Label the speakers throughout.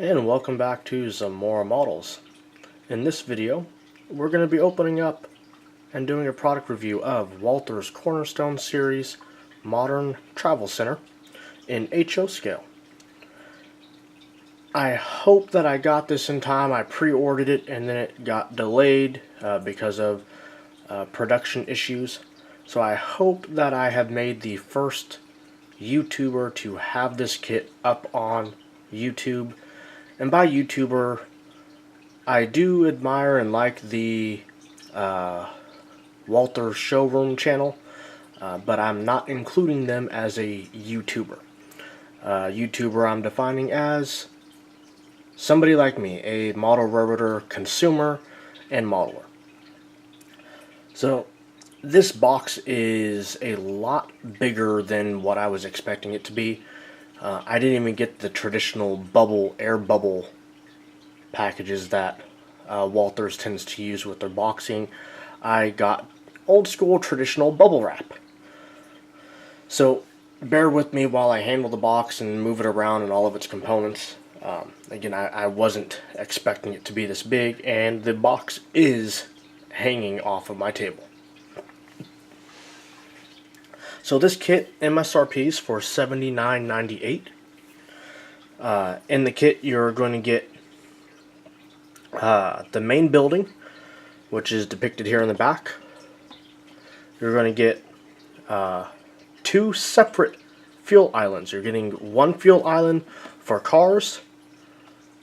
Speaker 1: And welcome back to some more models. In this video, we're going to be opening up and doing a product review of Walthers Cornerstone Series Modern Travel Center in HO scale. I hope that I got this in time. I pre-ordered it and then it got delayed because of production issues. So I hope that I have made the first YouTuber to have this kit up on YouTube. And by YouTuber, I do admire and like the Walthers Showroom channel, but I'm not including them as a YouTuber. YouTuber I'm defining as somebody like me, a model railroader consumer and modeler. So this box is a lot bigger than what I was expecting it to be. I didn't even get the traditional air bubble packages that Walthers tends to use with their boxing. I got old school traditional bubble wrap. So bear with me while I handle the box and move it around and all of its components. Again, I wasn't expecting it to be this big, and the box is hanging off of my table. So this kit MSRP is for $79.98. In the kit you're going to get the main building, which is depicted here in the back. You're going to get two separate fuel islands. You're getting one fuel island for cars.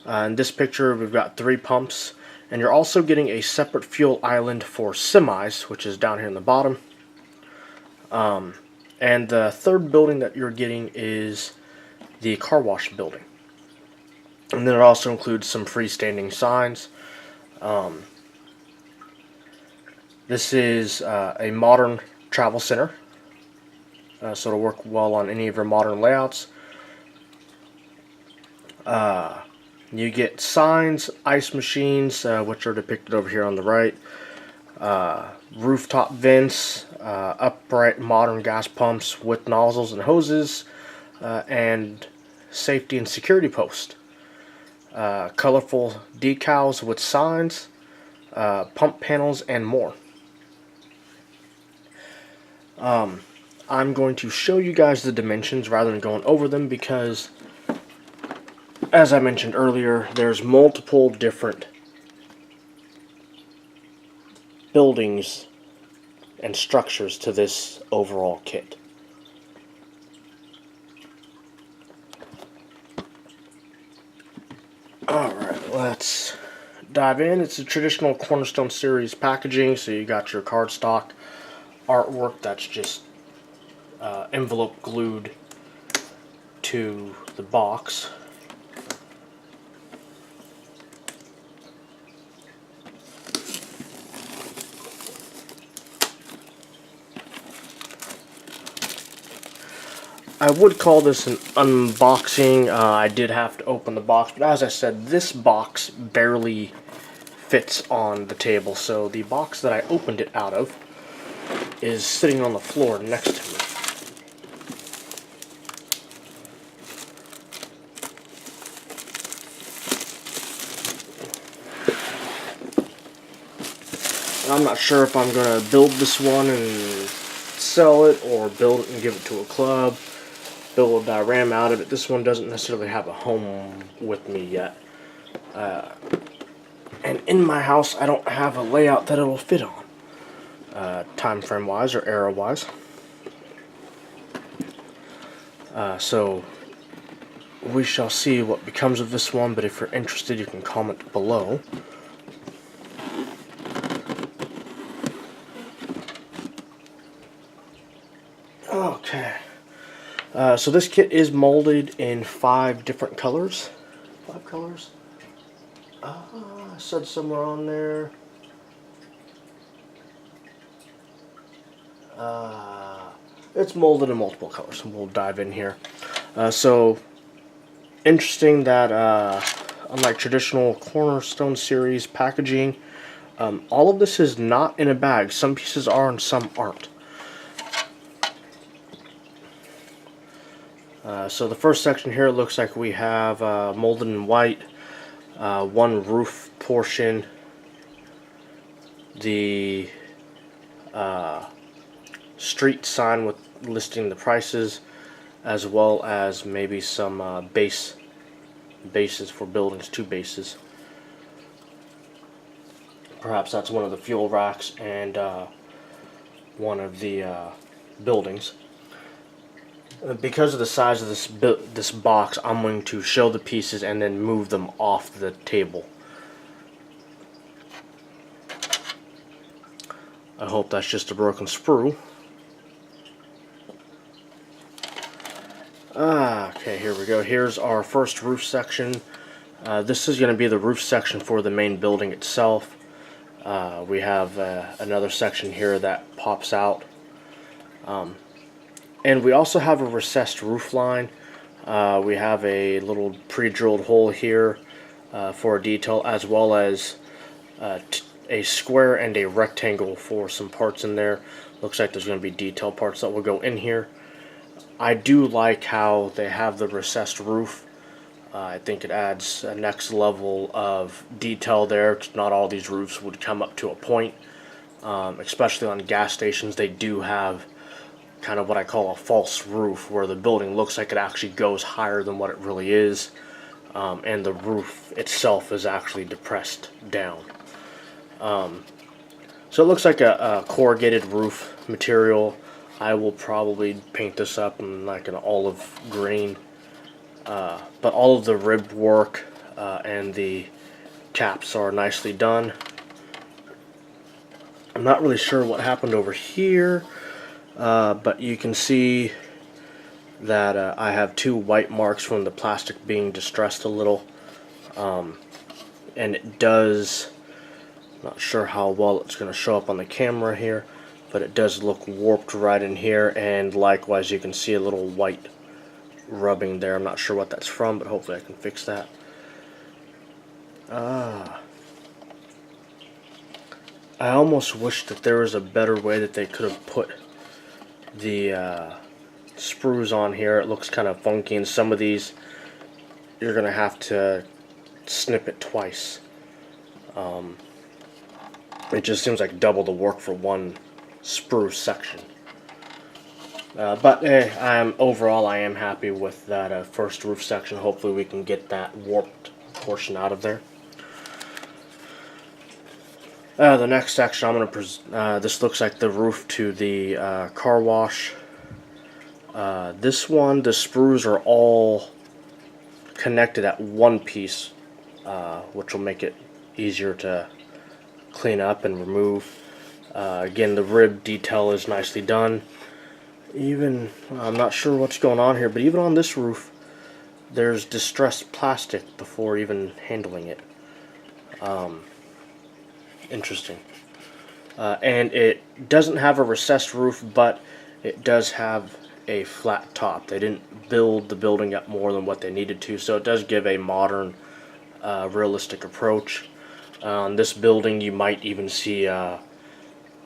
Speaker 1: In this picture we've got 3 pumps, and you're also getting a separate fuel island for semis, which is down here in the bottom. And the third building that you're getting is the car wash building. And then it also includes some freestanding signs. This is a modern travel center, so it'll work well on any of your modern layouts. You get signs, ice machines, which are depicted over here on the right. Rooftop vents, upright modern gas pumps with nozzles and hoses, and safety and security post. Colorful decals with signs, pump panels, and more. I'm going to show you guys the dimensions rather than going over them because, as I mentioned earlier, there's multiple different buildings and structures to this overall kit. Alright, let's dive in. It's a traditional Cornerstone Series packaging, so you got your cardstock artwork that's just envelope glued to the box. I would call this an unboxing. I did have to open the box, but as I said, this box barely fits on the table. So the box that I opened it out of is sitting on the floor next to me. I'm not sure if I'm going to build this one and sell it or build it and give it to a club. Build a diorama out of it. This one doesn't necessarily have a home with me yet. And in my house, I don't have a layout that it'll fit on, time frame wise or era wise. So we shall see what becomes of this one, but if you're interested, you can comment below. Okay. So this kit is molded in 5 different colors. 5 colors? I said somewhere on there. It's molded in multiple colors. We'll dive in here. So, interesting that unlike traditional Cornerstone Series packaging, all of this is not in a bag. Some pieces are and some aren't. So the first section here looks like we have molded in white, one roof portion, the street sign with listing the prices, as well as maybe some bases for buildings, 2 bases. Perhaps that's one of the fuel racks and one of the buildings. Because of the size of this box, I'm going to show the pieces and then move them off the table. I hope that's just a broken sprue. Okay, here we go. Here's our first roof section. This is going to be the roof section for the main building itself. We have another section here that pops out. And we also have a recessed roof line. We have a little pre-drilled hole here for a detail, as well as a square and a rectangle for some parts in there. Looks like there's going to be detail parts that will go in here. I do like how they have the recessed roof. I think it adds a next level of detail there. Not all these roofs would come up to a point, especially on gas stations. They do have kind of what I call a false roof, where the building looks like it actually goes higher than what it really is, and the roof itself is actually depressed down. So it looks like a corrugated roof material. I will probably paint this up in like an olive green, but all of the rib work and the caps are nicely done. I'm not really sure what happened over here, but you can see that I have 2 white marks from the plastic being distressed a little, and it does, not sure how well it's going to show up on the camera here, but it does look warped right in here, and likewise you can see a little white rubbing there. I'm not sure what that's from, but hopefully I can fix that. I almost wish that there was a better way that they could have put the sprues on here. It looks kind of funky, and some of these you're going to have to snip it twice. It just seems like double the work for one sprue section. But overall I am happy with that first roof section. Hopefully we can get that warped portion out of there. The next section I'm going to this looks like the roof to the car wash. This one, the sprues are all connected at one piece, which will make it easier to clean up and remove. Again, the rib detail is nicely done. Even, I'm not sure what's going on here, but even on this roof there's distressed plastic before even handling it. Interesting. And it doesn't have a recessed roof, but it does have a flat top. They didn't build the building up more than what they needed to, so it does give a modern, realistic approach. On this building you might even see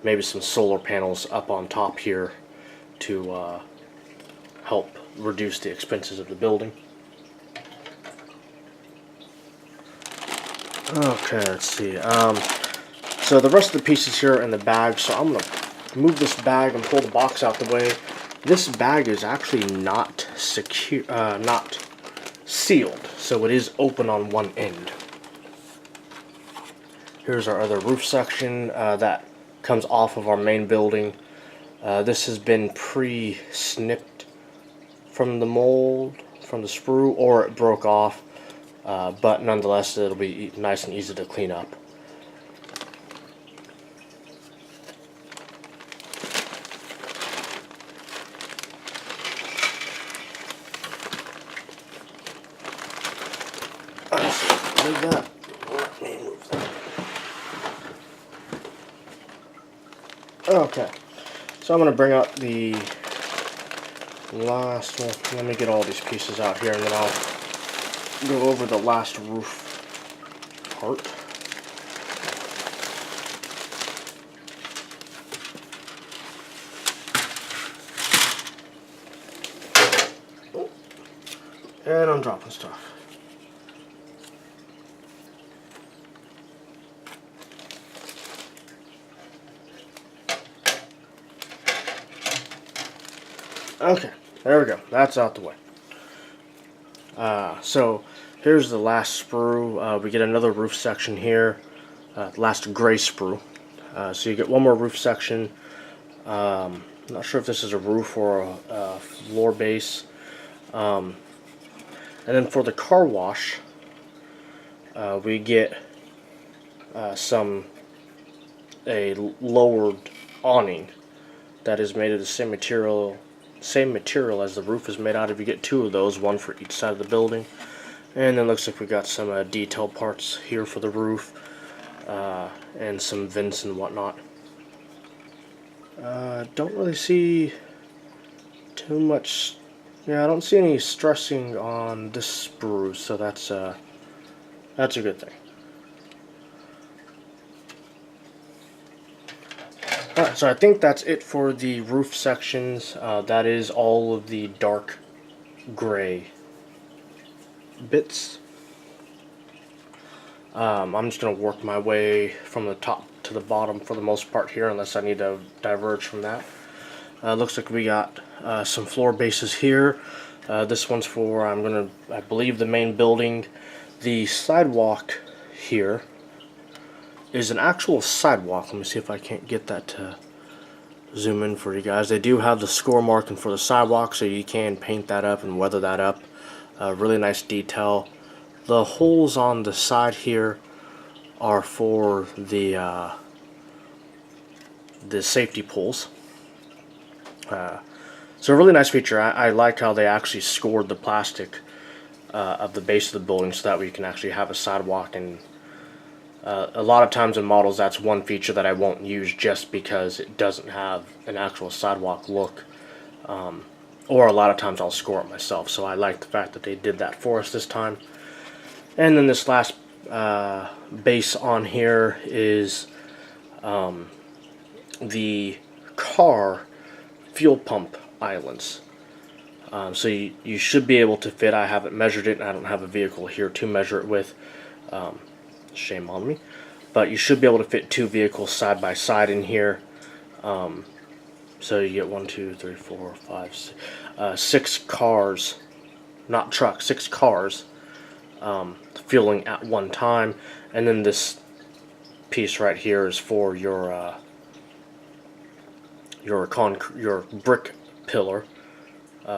Speaker 1: maybe some solar panels up on top here to help reduce the expenses of the building. Okay, let's see. So the rest of the pieces here are in the bag, so I'm going to move this bag and pull the box out the way. This bag is actually not secure, not sealed, so it is open on one end. Here's our other roof section that comes off of our main building. This has been pre-snipped from the mold, from the sprue, or it broke off, but nonetheless it'll be nice and easy to clean up. Move that. Let me move that. Okay, so I'm going to bring out the last one. Let me get all these pieces out here, and then I'll go over the last roof part. And I'm dropping stuff. Okay, there we go. That's out the way. So here's the last sprue. We get another roof section here. Last gray sprue. So you get one more roof section. I'm not sure if this is a roof or a floor base. And then for the car wash, we get a lowered awning that is made of the same material as the roof is made out of. You get two of those, one for each side of the building. And then looks like we got some detail parts here for the roof, and some vents and whatnot. Don't really see too much. Yeah, I don't see any stressing on this sprue, so that's a good thing. Alright, so I think that's it for the roof sections. That is all of the dark gray bits. I'm just going to work my way from the top to the bottom for the most part here, unless I need to diverge from that. Looks like we got some floor bases here. This one's for, I believe, the main building. The sidewalk here is an actual sidewalk. Let me see if I can't get that to zoom in for you guys. They do have the score marking for the sidewalk, so you can paint that up and weather that up. Really nice detail. The holes on the side here are for the safety poles. So a really nice feature. I like how they actually scored the plastic of the base of the building, so that way you can actually have a sidewalk. And a lot of times in models, that's one feature that I won't use just because it doesn't have an actual sidewalk look. Or a lot of times I'll score it myself. So I like the fact that they did that for us this time. And then this last base on here is the car fuel pump islands. So you should be able to fit. I haven't measured it, and I don't have a vehicle here to measure it with. Shame on me. But you should be able to fit two vehicles side by side in here. So you get 1, 2, 3, 4, 5, 6 cars, not trucks, 6 cars fueling at one time. And then this piece right here is for your brick pillar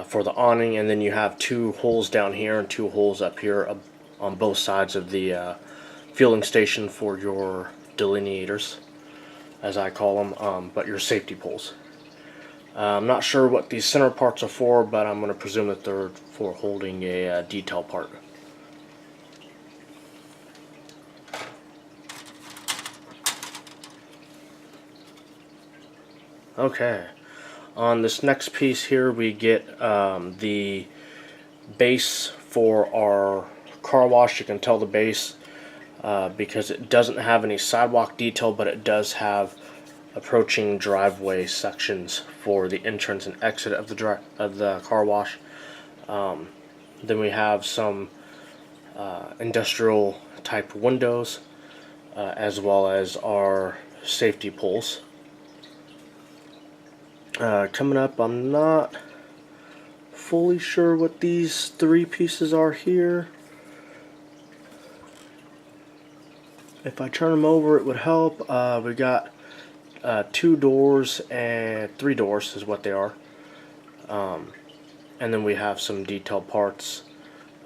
Speaker 1: for the awning, and then you have 2 holes down here and 2 holes up here on both sides of the fueling station for your delineators, as I call them, but your safety poles. I'm not sure what these center parts are for, but I'm going to presume that they're for holding a detail part. Okay, on this next piece here we get the base for our car wash. You can tell the base because it doesn't have any sidewalk detail, but it does have approaching driveway sections for the entrance and exit of the car wash. Then we have some industrial type windows, as well as our safety poles. Coming up, I'm not fully sure what these 3 pieces are here. If I turn them over, it would help. We got 2 doors and 3 doors is what they are. And then we have some detail parts.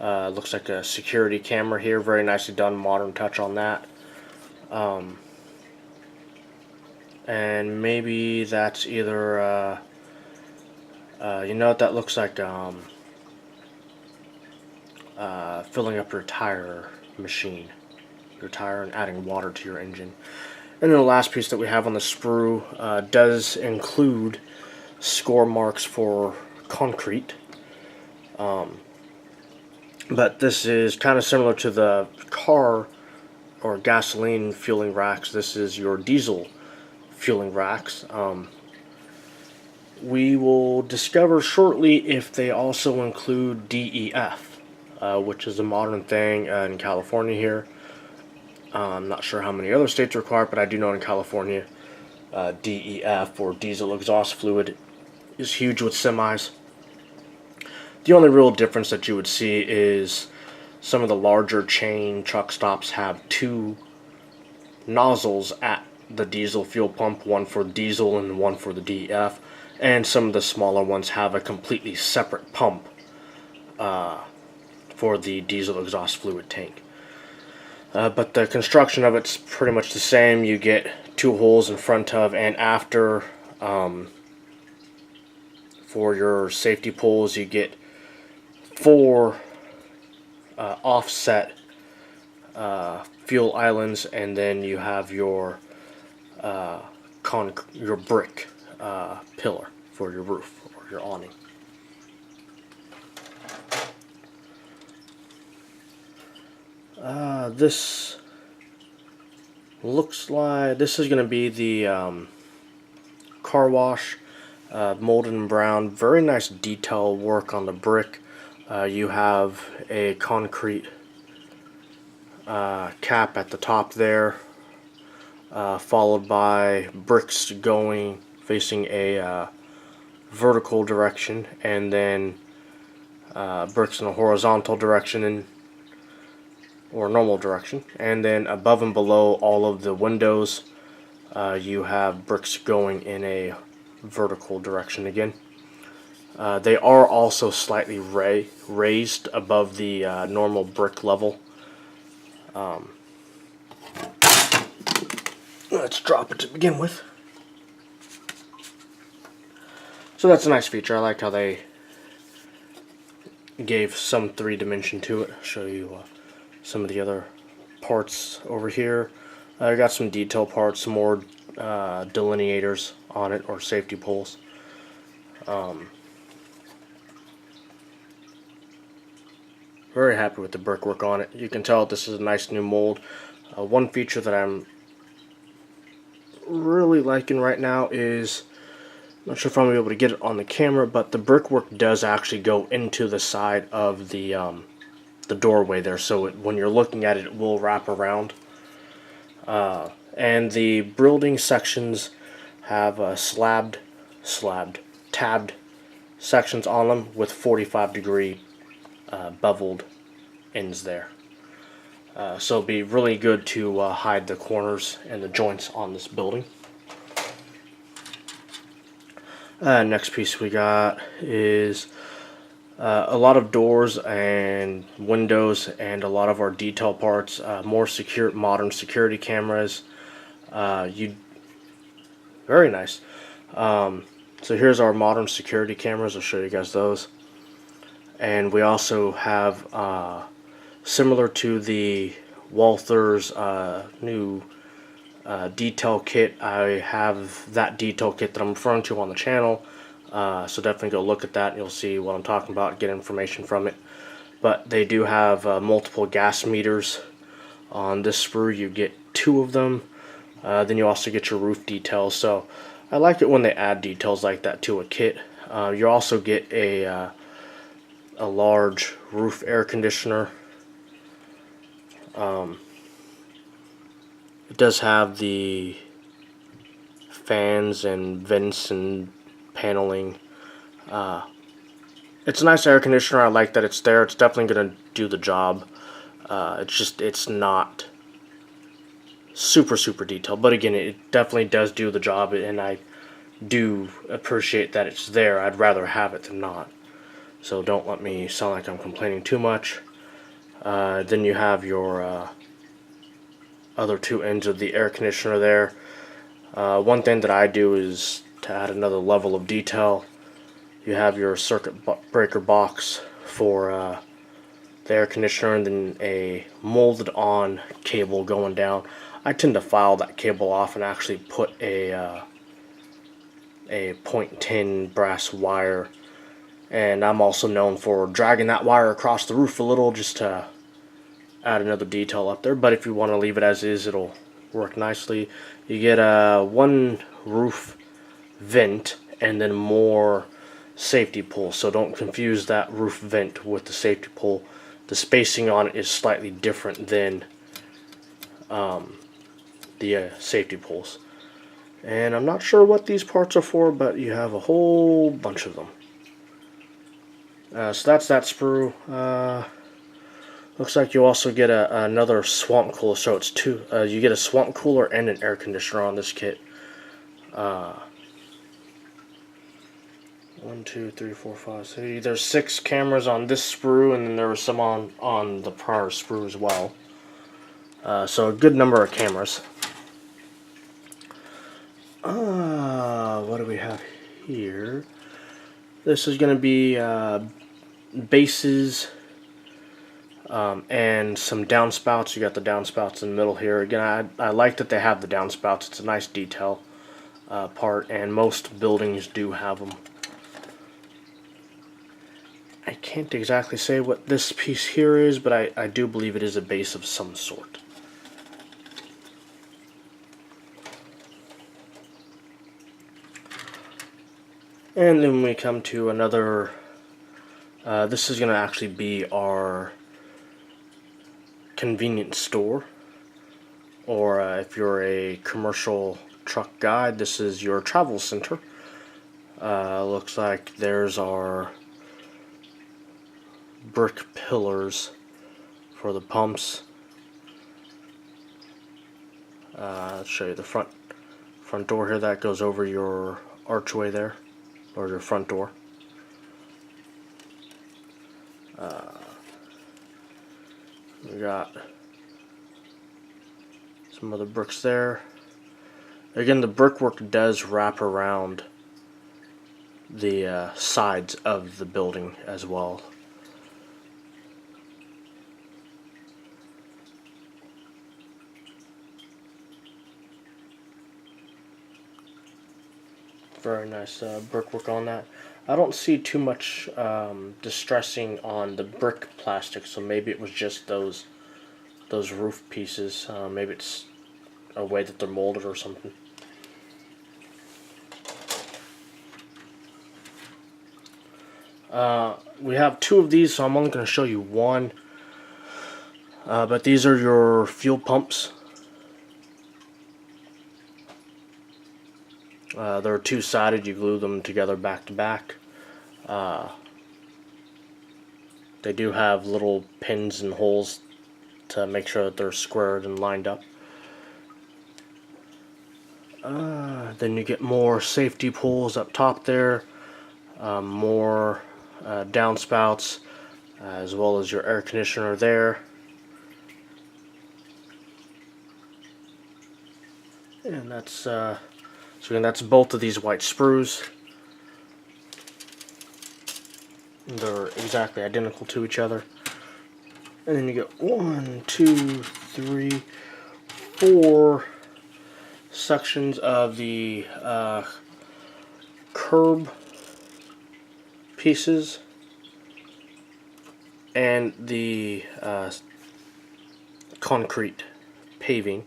Speaker 1: Looks like a security camera here. Very nicely done, modern touch on that. And maybe that's either, you know what that looks like, filling up your tire machine. Your tire and adding water to your engine. And then the last piece that we have on the sprue does include score marks for concrete. But this is kind of similar to the car or gasoline fueling racks. This is your diesel fueling racks. We will discover shortly if they also include DEF. which is a modern thing in California here. I'm not sure how many other states require it, but I do know in California, DEF, or diesel exhaust fluid, is huge with semis. The only real difference that you would see is some of the larger chain truck stops have two nozzles at the diesel fuel pump, one for diesel and one for the DEF, and some of the smaller ones have a completely separate pump for the diesel exhaust fluid tank. But the construction of it's pretty much the same. You get two holes in front of and after. For your safety pulls, you get four offset fuel islands, and then you have your brick pillar for your roof or your awning. This looks like this is going to be the car wash, molded in brown. Very nice detail work on the brick. You have a concrete cap at the top there, followed by bricks going facing a vertical direction, and then bricks in a horizontal direction or normal direction, and then above and below all of the windows you have bricks going in a vertical direction again. They are also slightly raised above the normal brick level. Let's drop it to begin with. So that's a nice feature. I like how they gave some three-dimension to it. I'll show you some of the other parts over here. I got some detail parts, some more delineators on it, or safety poles. Very happy with the brickwork on it. You can tell this is a nice new mold. One feature that I'm really liking right now is, I'm not sure if I'm going to be able to get it on the camera, but the brickwork does actually go into the side of the doorway there, so when you're looking at it, it will wrap around. And the building sections have tabbed sections on them with 45-degree beveled ends there. So it'll be really good to hide the corners and the joints on this building. Next piece we got is a lot of doors and windows and a lot of our detail parts, more secure, modern security cameras. Very nice. So here's our modern security cameras. I'll show you guys those. And we also have, similar to the Walthers new detail kit, I have that detail kit that I'm referring to on the channel. So definitely go look at that and you'll see what I'm talking about, get information from it. But they do have multiple gas meters on this sprue. You get 2 of them. Then you also get your roof details. So I like it when they add details like that to a kit. You also get a large roof air conditioner. It does have the fans and vents and paneling. It's a nice air conditioner. I like that it's there. It's definitely going to do the job. It's not super detailed, but again, it definitely does do the job, and I do appreciate that it's there. I'd rather have it than not. So don't let me sound like I'm complaining too much. Then you have your other 2 ends of the air conditioner there. One thing that I do is to add another level of detail. You have your circuit breaker box for the air conditioner, and then a molded on cable going down. I tend to file that cable off and actually put a 0.10 brass wire, and I'm also known for dragging that wire across the roof a little just to add another detail up there. But if you want to leave it as is, it'll work nicely. You get one roof vent and then more safety pulls, so don't confuse that roof vent with the safety pull. the spacing on it is slightly different than the safety pulls. And I'm not sure what these parts are for, but you have a whole bunch of them. So that's that sprue. Looks like you also get another swamp cooler, so it's two. You get a swamp cooler and an air conditioner on this kit. 1, 2, 3, 4, 5, 6. There's 6 cameras on this sprue, and then there was some on the prior sprue as well. So a good number of cameras. What do we have here? This is going to be bases and some downspouts. You got the downspouts in the middle here. Again, I like that they have the downspouts. It's a nice detail part, and most buildings do have them. I can't exactly say what this piece here is, but I do believe it is a base of some sort. And then we come to another, this is going to actually be our convenience store, or if you're a commercial truck guide, this is your travel center. Looks like there's our brick pillars for the pumps. I'll show you the front door here. That goes over your archway there, or your front door. We got some other bricks there. Again, the brickwork does wrap around the sides of the building as well. Very nice brickwork on that. I don't see too much distressing on the brick plastic, so maybe it was just those roof pieces. Maybe it's a way that they're molded or something. We have 2 of these, so I'm only going to show you one. But these are your fuel pumps. They're 2-sided. You glue them together back to back. They do have little pins and holes to make sure that they're squared and lined up. Then you get more safety pulls up top there, more downspouts, as well as your air conditioner there. And that's so again, that's both of these white sprues. They're exactly identical to each other. And then you get 1, 2, 3, 4 sections of the curb pieces and the concrete paving.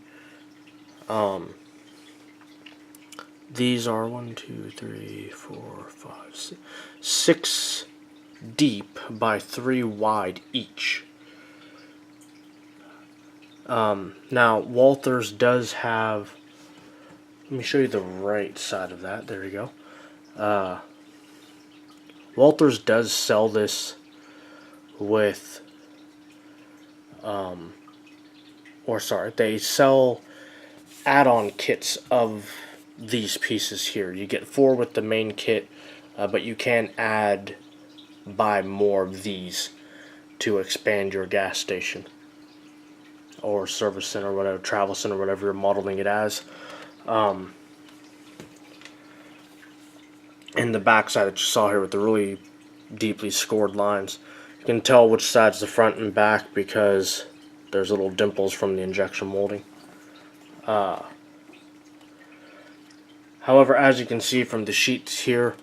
Speaker 1: These are 1, 2, 3, 4, 5, 6 deep by 3 wide each. Now Walthers does have, let me show you the right side of that. There you go. Walthers does sell this with they sell add-on kits of these pieces here. You get 4 with the main kit, but you can buy more of these to expand your gas station or service center, whatever, travel center, whatever you're modeling it as. In the back side that you saw here with the really deeply scored lines, you can tell which side's the front and back because there's little dimples from the injection molding. However, as you can see from the sheets here,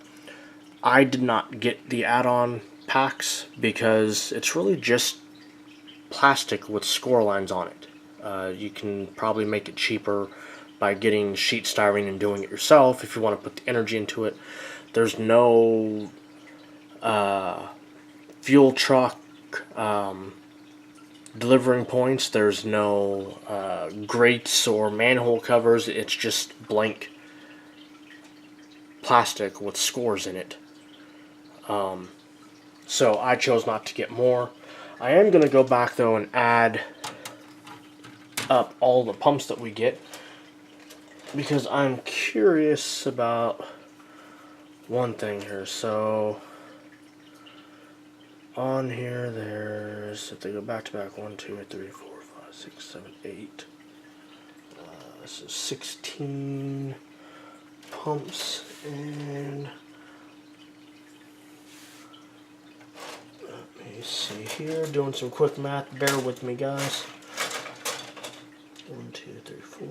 Speaker 1: I did not get the add-on packs because it's really just plastic with score lines on it. You can probably make it cheaper by getting sheet styrene and doing it yourself if you want to put the energy into it. There's no fuel truck delivering points. There's no grates or manhole covers. It's just blank plastic with scores in it. So I chose not to get more. I am going to go back though and add up all the pumps that we get, because I'm curious about one thing here. So on here there's, if they go back to back, 1, 2, 3, 4, 5, 6, 7, 8. This is 16 pumps, and let me see here, doing some quick math, bear with me guys. 1, 2, 3, 4.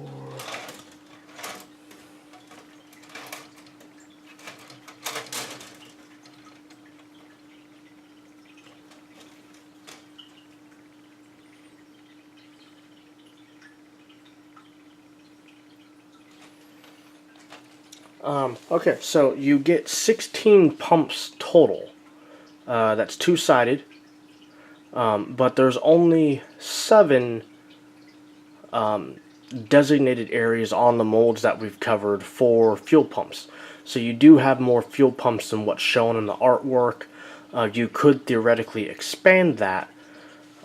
Speaker 1: Okay, so you get 16 pumps total. That's two-sided, but there's only 7 designated areas on the molds that we've covered for fuel pumps. So you do have more fuel pumps than what's shown in the artwork. You could theoretically expand that.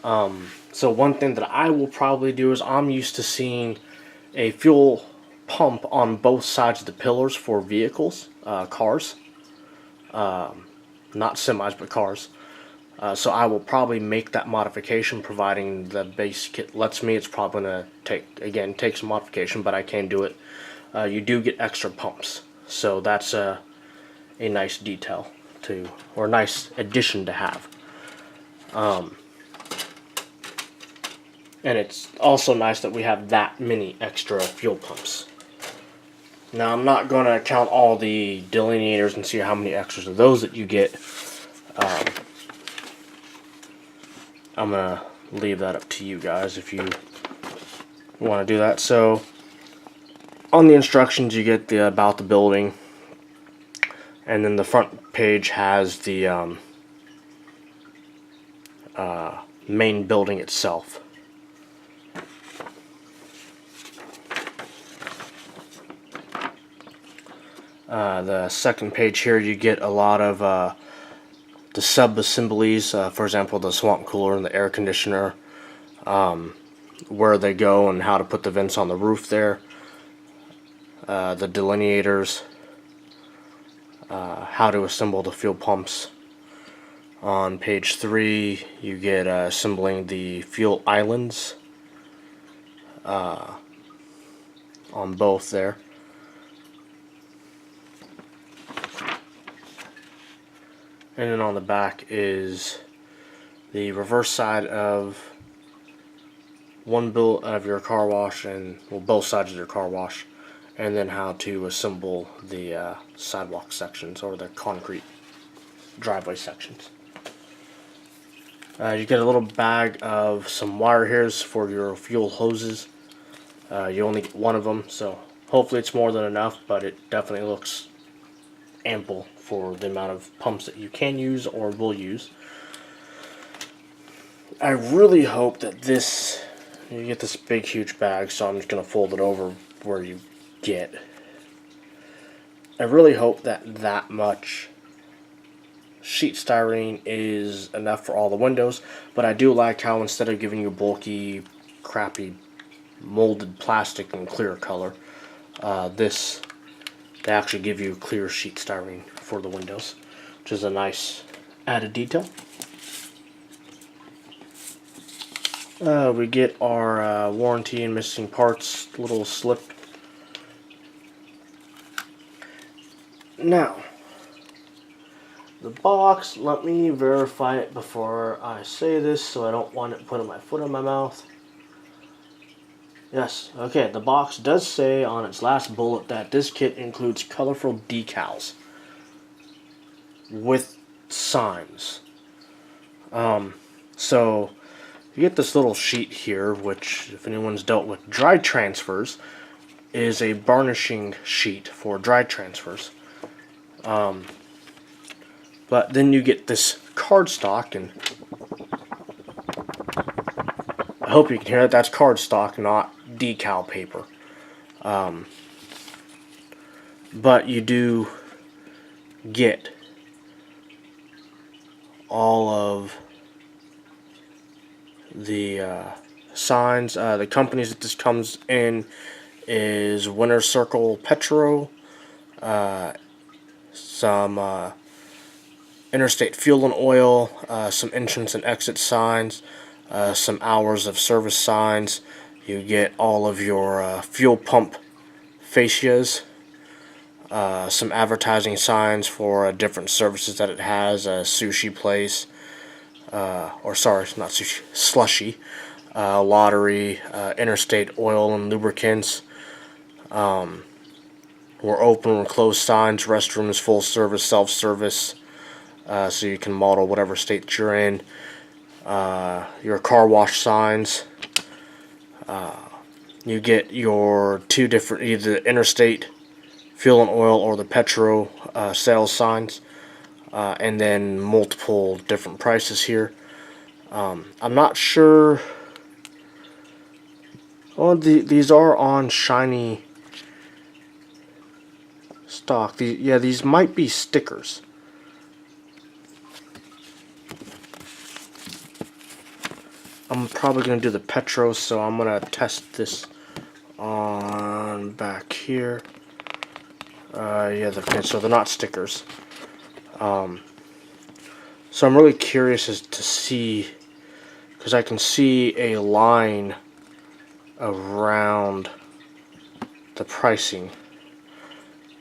Speaker 1: So one thing that I will probably do is, I'm used to seeing a fuel pump on both sides of the pillars for vehicles, cars, not semis but cars. So I will probably make that modification, providing the base kit lets me. It's probably going to take some modification, but I can do it. You do get extra pumps, so that's a nice detail to, or a nice addition to have. And it's also nice that we have that many extra fuel pumps. Now I'm not going to count all the delineators and see how many extras of those that you get. I'm going to leave that up to you guys if you want to do that. So on the instructions you get the about the building, and then the front page has the main building itself. The second page here, you get a lot of the sub-assemblies, for example the swamp cooler and the air conditioner, where they go and how to put the vents on the roof there, the delineators, how to assemble the fuel pumps. On page 3 you get assembling the fuel islands on both there. And then on the back is the reverse side of one build of your car wash, and well, both sides of your car wash, and then how to assemble the sidewalk sections or the concrete driveway sections. You get a little bag of some wire hairs for your fuel hoses. You only get one of them, so hopefully it's more than enough, but it definitely looks ample for the amount of pumps that you can use or will use. I really hope that you get this big huge bag, so I'm just going to fold it over where you get. I really hope that much sheet styrene is enough for all the windows, but I do like how instead of giving you bulky, crappy, molded plastic in clear color, they actually give you clear sheet styrene for the windows, which is a nice added detail. We get our warranty and missing parts little slip. Now, the box, let me verify it before I say this, so I don't want it putting my foot in my mouth. Yes, okay, the box does say on its last bullet that this kit includes colorful decals with signs. So you get this little sheet here, which, if anyone's dealt with dry transfers, is a varnishing sheet for dry transfers. But then you get this cardstock, and hope you can hear that. That's cardstock, not decal paper. But you do get all of the signs. The companies that this comes in is Winter Circle Petro, some Interstate Fuel and Oil, some entrance and exit signs, some hours of service signs. You get all of your fuel pump fascias, some advertising signs for different services that it has, a sushi place, or sorry, not sushi, slushy, lottery, Interstate Oil and Lubricants. We're open or closed signs, restrooms, full service, self-service, so you can model whatever state that you're in. Your car wash signs. You get your two different, either the Interstate Fuel and Oil or the Petro sales signs, and then multiple different prices here. I'm not sure. Oh, these are on shiny stock. Yeah, these might be stickers. I'm probably going to do the Petro, so I'm going to test this on back here. Yeah, so they're not stickers. So I'm really curious as to see, because I can see a line around the pricing.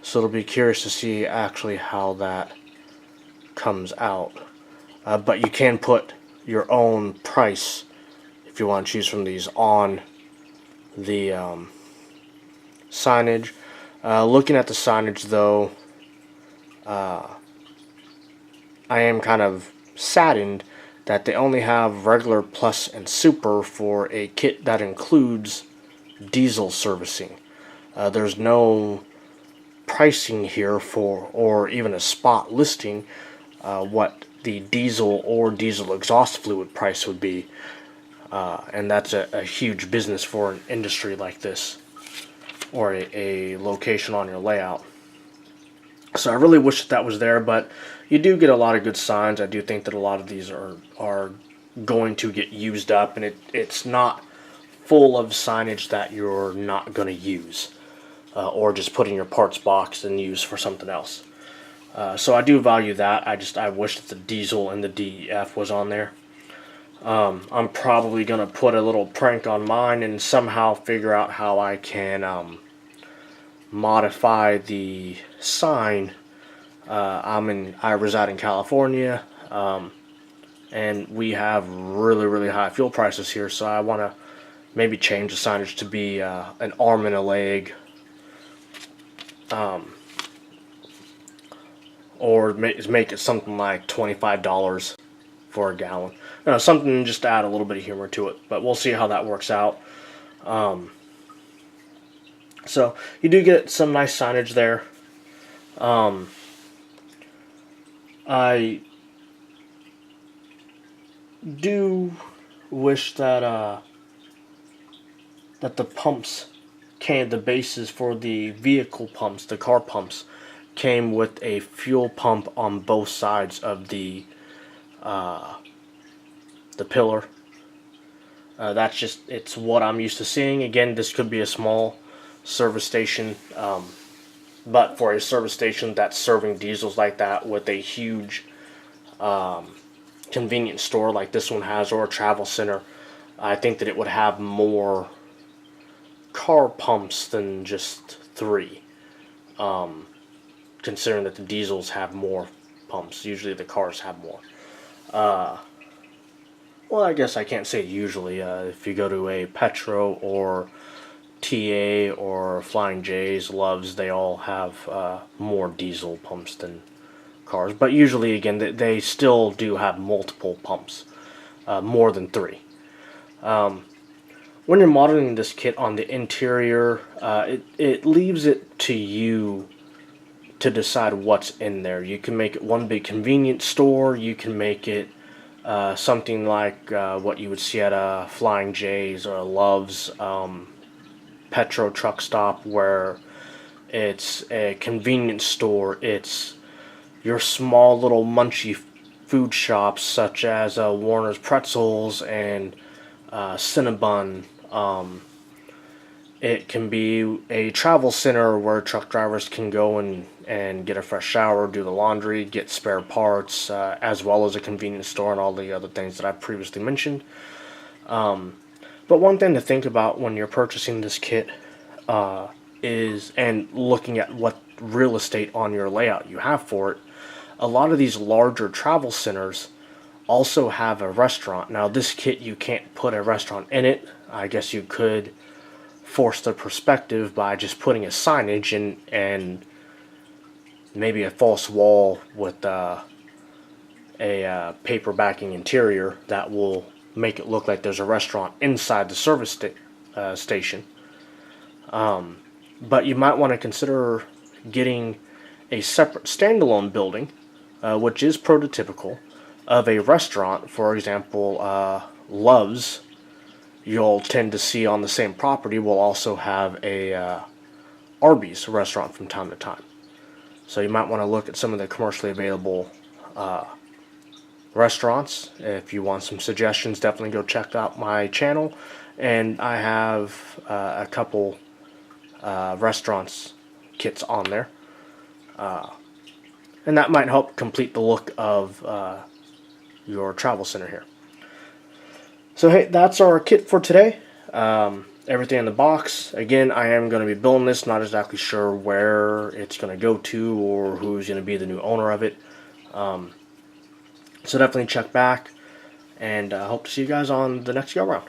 Speaker 1: So it'll be curious to see actually how that comes out. But you can put your own price, if you want to choose from these, on the signage. Looking at the signage, though, I am kind of saddened that they only have regular, plus, and super for a kit that includes diesel servicing. There's no pricing here for, or even a spot listing, what the diesel or diesel exhaust fluid price would be. And that's a huge business for an industry like this, or a location on your layout. So I really wish that was there, but you do get a lot of good signs. I do think that a lot of these are going to get used up, and it's not full of signage that you're not going to use, or just put in your parts box and use for something else. So I do value that. I wish that the diesel and the DEF was on there. I'm probably going to put a little prank on mine and somehow figure out how I can modify the sign. I reside in California, and we have really high fuel prices here, so I want to maybe change the signage to be an arm and a leg, or make it something like $25 for a gallon. Something just to add a little bit of humor to it, but we'll see how that works out. So you do get some nice signage there. I do wish that the pumps the bases for the vehicle pumps, the car pumps, came with a fuel pump on both sides of the pillar. It's what I'm used to seeing. Again, this could be a small service station, but for a service station that's serving diesels like that, with a huge convenience store like this one has, or a travel center, I think that it would have more car pumps than just 3, considering that the diesels have more pumps. Usually the cars have more. Well, I guess I can't say usually. If you go to a Petro or TA or Flying J's, Loves, they all have more diesel pumps than cars. But usually, again, they still do have multiple pumps, more than 3. When you're modeling this kit on the interior, it leaves it to you to decide what's in there. You can make it one big convenience store. You can make it something like what you would see at a Flying J's or a Love's Petro truck stop, where it's a convenience store. It's your small little munchy food shops such as Warner's Pretzels and Cinnabon. It can be a travel center where truck drivers can go and get a fresh shower, do the laundry, get spare parts, as well as a convenience store and all the other things that I've previously mentioned. But one thing to think about when you're purchasing this kit is, and looking at what real estate on your layout you have for it, a lot of these larger travel centers also have a restaurant. Now, this kit, you can't put a restaurant in it. I guess you could force the perspective by just putting a signage and maybe a false wall with a paper backing interior that will make it look like there's a restaurant inside the service station. But you might want to consider getting a separate standalone building, which is prototypical of a restaurant. For example, Love's, you'll tend to see on the same property, will also have a Arby's restaurant from time to time. So you might want to look at some of the commercially available restaurants. If you want some suggestions, definitely go check out my channel. And I have a couple restaurants kits on there. And that might help complete the look of your travel center here. So hey, that's our kit for today. Everything in the box. Again, I am going to be building this, not exactly sure where it's going to go to or who's going to be the new owner of it. So definitely check back, and hope to see you guys on the next go round.